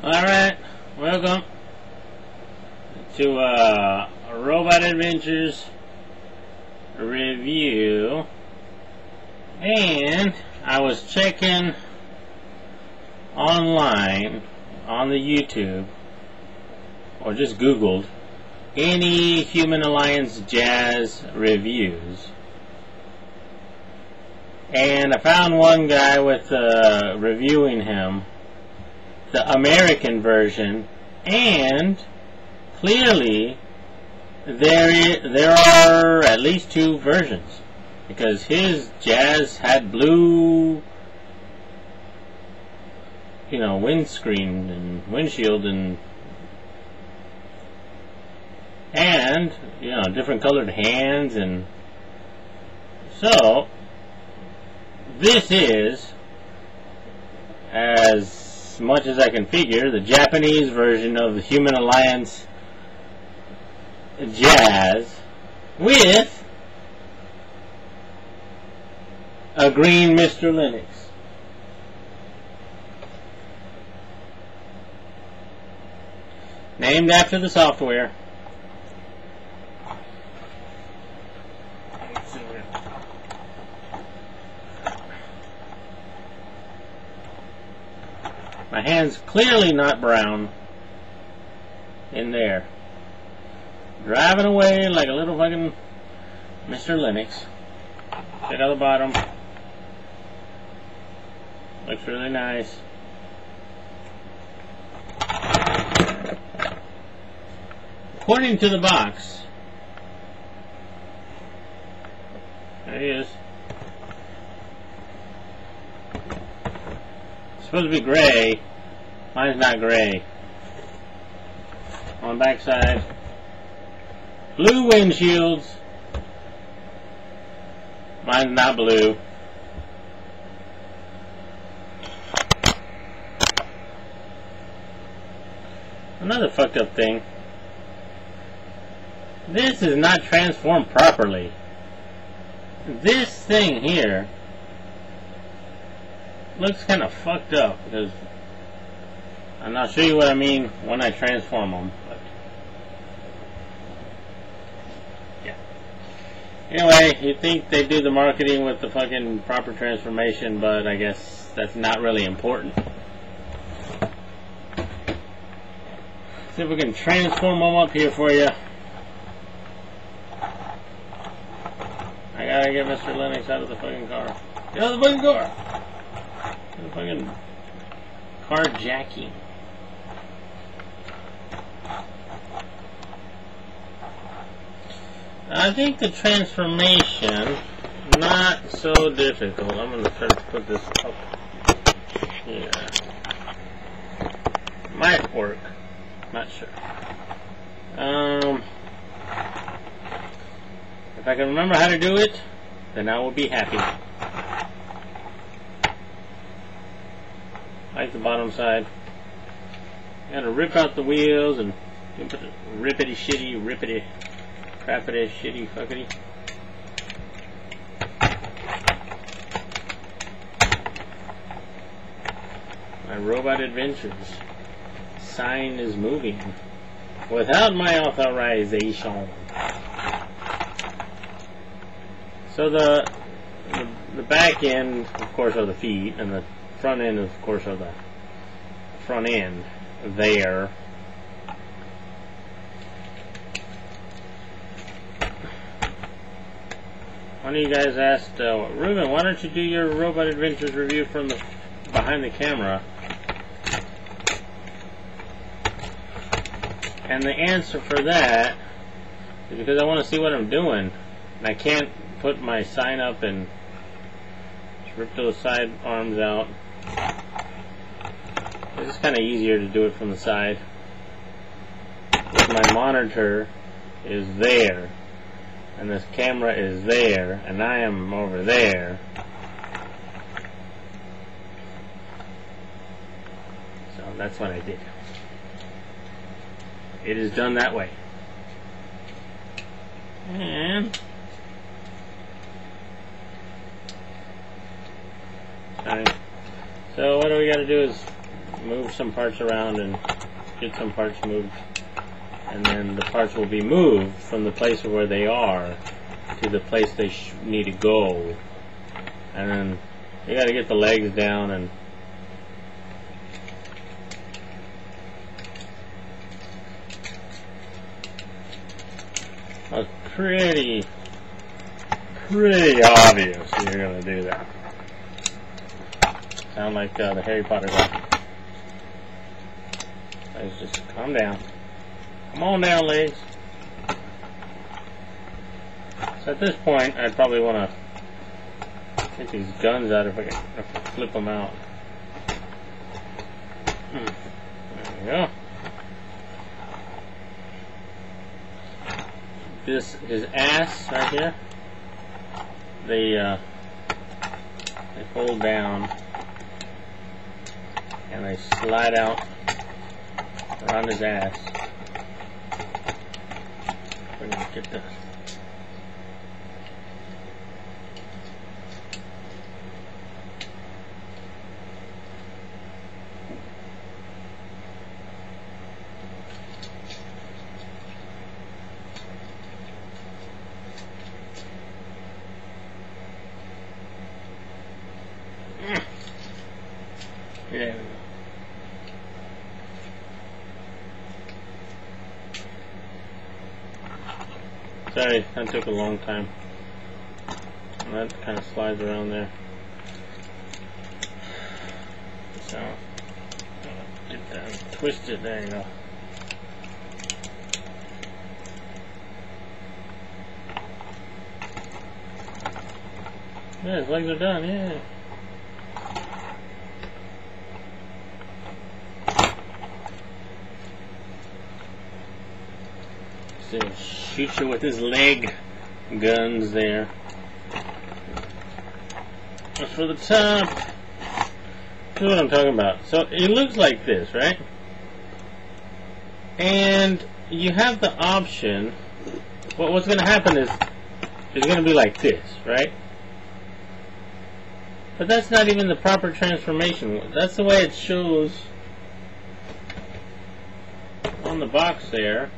Alright, welcome to Robot Adventures review. And I was checking online on the YouTube, or just Googled, any Human Alliance Jazz reviews. And I found one guy with reviewing him, the American version, and clearly there are at least two versions, because his Jazz had blue, windscreen and windshield and different colored hands, and so this is, as much as I can figure, the Japanese version of the Human Alliance Jazz with a green Mr. Linux. Named after the software. My hand's clearly not brown in there. Driving away like a little fucking Mr. Linux. Check out the bottom. Looks really nice. According to the box, there he is. It's supposed to be gray. Mine's not gray. On the back side, blue windshields. Mine's not blue. Another fucked up thing. This is not transformed properly. This thing here looks kind of fucked up, because I'll show you what I mean when I transform them. But yeah. Anyway, you'd think they do the marketing with the fucking proper transformation, but I guess that's not really important. See if we can transform them up here for you. I gotta get Mr. Linux out of the fucking car. Get out of the fucking car! The fucking carjacking. I think the transformation, not so difficult. I'm gonna try to put this up here. Might work. Not sure. If I can remember how to do it, then I will be happy. Like the bottom side. You gotta rip out the wheels and put the rippity shitty, rippity, crappity, shitty, fuckity. My Robot Adventures sign is moving without my authorization. So the back end, of course, are the feet, and the front end, of course, are the front end there. One of you guys asked, Ruben, why don't you do your Robot Adventures review from the behind the camera? And the answer for that is because I want to see what I'm doing, and I can't put my sign up and just rip those side arms out. It's just kind of easier to do it from the side. My monitor is there, and this camera is there, and I am over there. So that's what I did. It is done that way. And so what do we got to do is move some parts around and get some parts moved, and then the parts will be moved from the place where they are to the place they need to go. And then you got to get the legs down and pretty obvious you're gonna do that. Sound like the Harry Potter guy. Let's just calm down. Come on down, legs. So at this point, I'd probably want to take these guns out if I can flip them out. There we go. This is ass right here. They fold down and they slide out around his ass. We're gonna get this. There we go. Sorry, that took a long time. And that kind of slides around there. So, get that twisted. There you go. Yeah, his legs are done. Yeah. Shoot you with his leg guns there. As for the top, this is what I'm talking about. So it looks like this, right? And you have the option. Well, what's going to happen is it's going to be like this, right? But that's not even the proper transformation. That's the way it shows on the box there.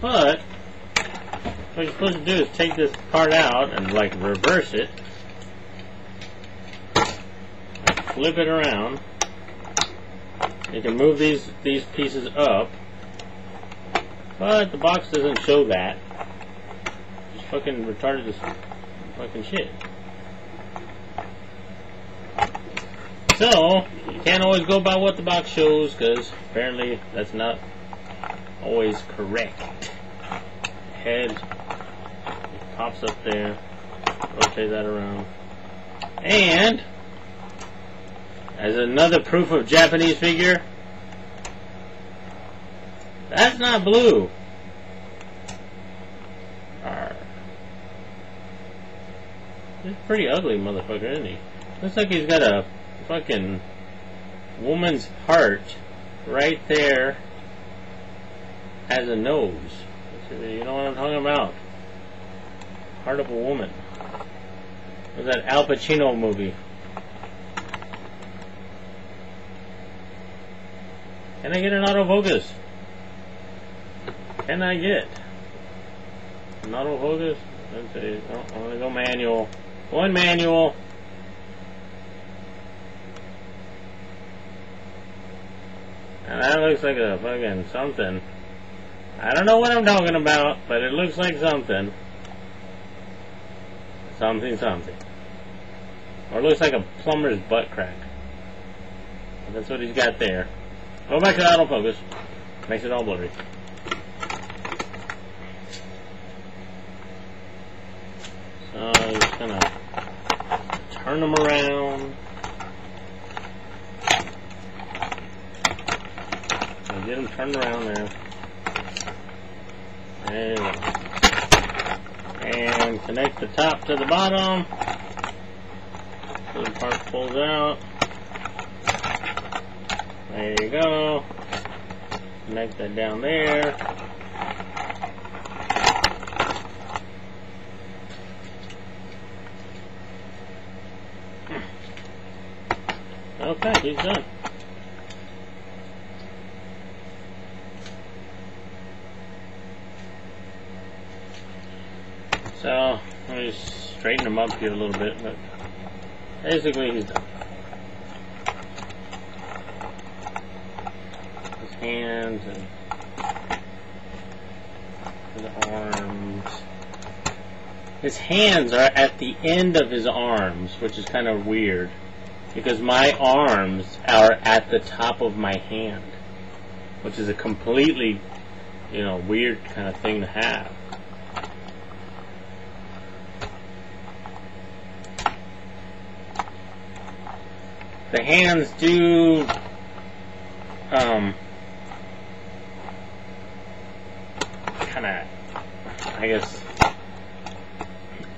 But what you're supposed to do is take this part out and like reverse it, flip it around. You can move these pieces up, but the box doesn't show that. It's fucking retarded as fucking shit. So you can't always go by what the box shows, because apparently that's not always correct. Head pops up there, rotate that around, and as another proof of Japanese figure, that's not blue. Arr. He's a pretty ugly motherfucker, isn't he? Looks like he's got a fucking woman's heart right there as a nose. You know what I'm talking about? Heart of a woman. Was that Al Pacino movie? Can I get an autofocus? Can I get an autofocus? Let's see. Oh, I'm gonna go manual. Going manual. And that looks like a fucking something. I don't know what I'm talking about, but it looks like something. Something. Or it looks like a plumber's butt crack. That's what he's got there. Go back to the autofocus. Makes it all blurry. So I'm just gonna turn them around. Get them turned around there. There you go. And connect the top to the bottom. So the part pulls out. There you go. Connect that down there. Okay, he's done. So, let me just straighten him up here a little bit, but basically he's done. His hands and his arms. His hands are at the end of his arms, which is kind of weird, because my arms are at the top of my hand, which is a completely, weird kind of thing to have. The hands do, kind of, I guess,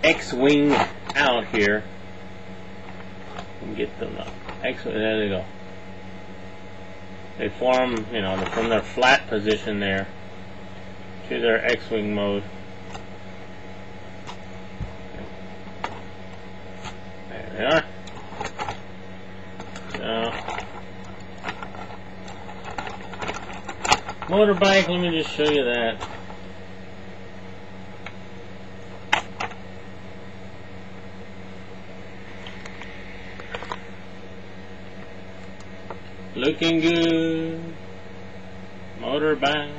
X-wing out here. And get them up. X-wing, there they go. They form, from their flat position there to their X-wing mode. There they are. Motorbike, let me just show you that. Looking good. Motorbike.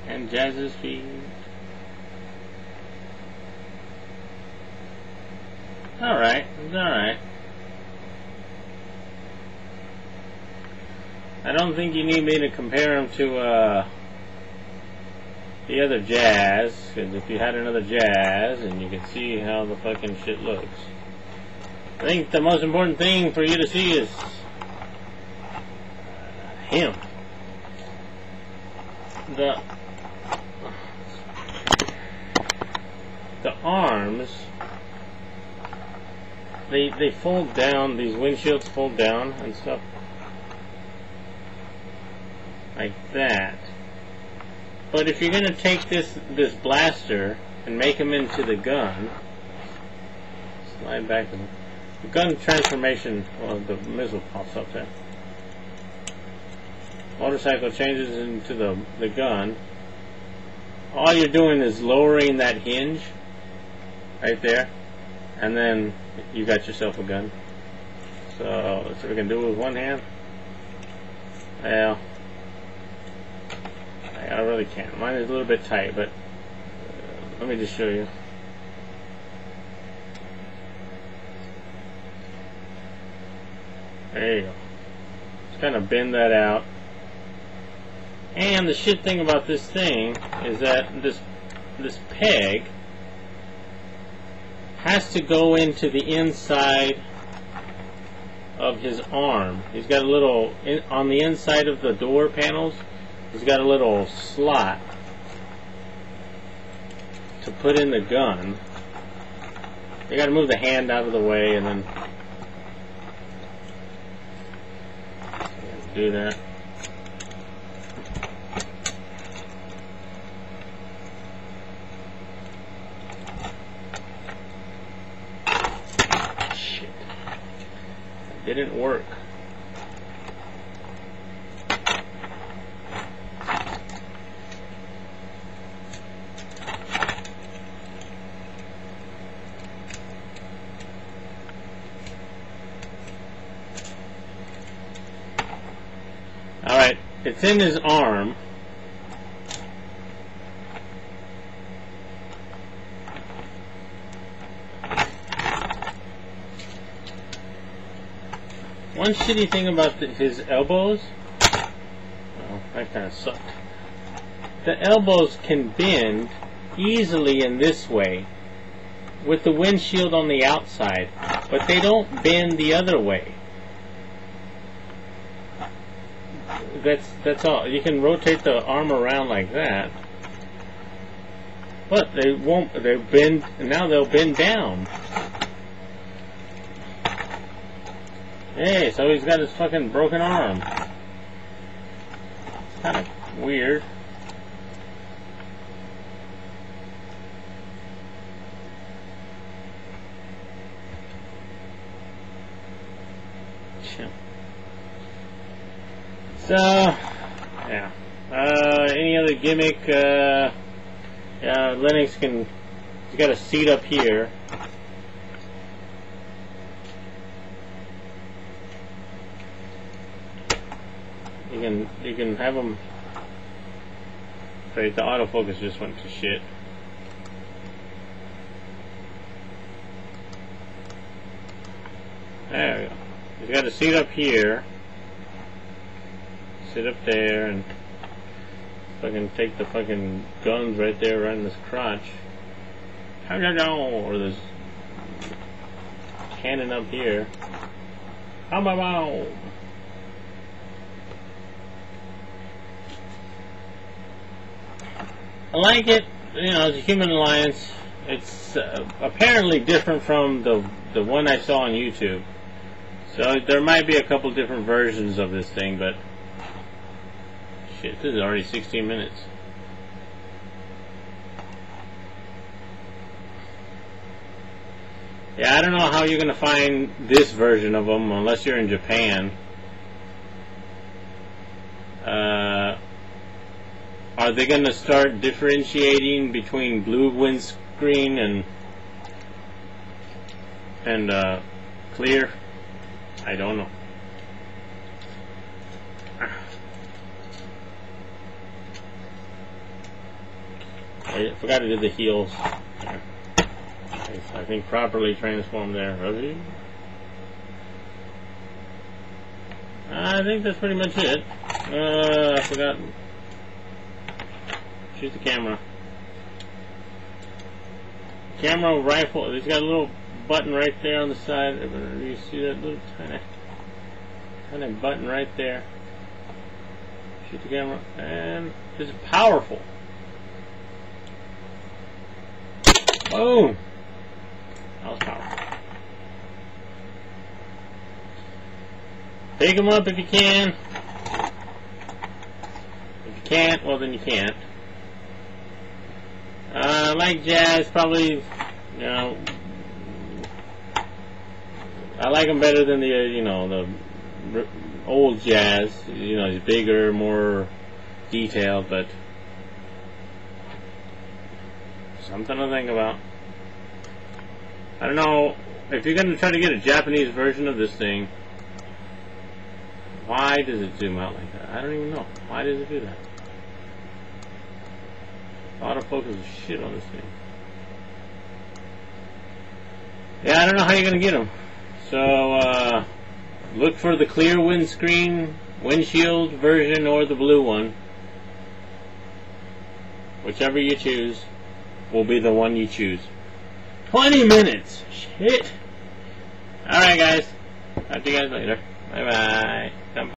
And Jazz's feet. Alright, it's alright. I don't think you need me to compare him to the other Jazz, because if you had another Jazz, and you can see how the fucking shit looks. I think the most important thing for you to see is him. The arms, they fold down, these windshields fold down and stuff. Like that. But if you're going to take this blaster and make him into the gun, slide back to the gun transformation, well, the missile pops up there. Motorcycle changes into the gun. All you're doing is lowering that hinge right there, and then you got yourself a gun. So let's see if we can do it with one hand. Well, I really can't. Mine is a little bit tight, but let me just show you. There you go. Just kind of bend that out. And the shit thing about this thing is that this peg has to go into the inside of his arm. He's got a little, on the inside of the door panels, he's got a little slot to put in the gun. You got to move the hand out of the way and then do that. Shit. It didn't work. Alright, it's in his arm. One shitty thing about his elbows, well, that kind of sucked. The elbows can bend easily in this way with the windshield on the outside, but they don't bend the other way. That's all. You can rotate the arm around like that, but they won't. They bend. Now they'll bend down. Hey, so he's got his fucking broken arm. It's kind of weird. So, yeah. Any other gimmick? Linux can. You got a seat up here. You can have them. Right, the autofocus just went to shit. There we go. He's got a seat up here. Sit up there and fucking take the fucking guns right there, right in this crotch. Or this cannon up here. I like it, you know, as a Human Alliance. It's apparently different from the one I saw on YouTube. So there might be a couple different versions of this thing, but shit, this is already 16 minutes. Yeah, I don't know how you're gonna find this version of them unless you're in Japan. Are they gonna start differentiating between blue windscreen and clear? I don't know. I forgot to do the heels. I think properly transformed there. I think that's pretty much it. I forgot. Shoot the camera. Camera rifle. It's got a little button right there on the side. Do you see that little tiny button right there? Shoot the camera, and it's powerful. Boom! That was powerful. Pick them up if you can. If you can't, well then you can't. Like jazz, probably, you know, I like them better than the, you know, the old jazz. You know, it's bigger, more detailed, but something to think about. I don't know, if you're going to try to get a Japanese version of this thing, why does it zoom out like that? I don't even know. Why does it do that? Autofocus is shit on this thing. Yeah, I don't know how you're going to get them. So, look for the clear windshield version or the blue one. Whichever you choose will be the one you choose. 20 minutes! Shit! Alright guys. Talk to you guys later. Bye bye.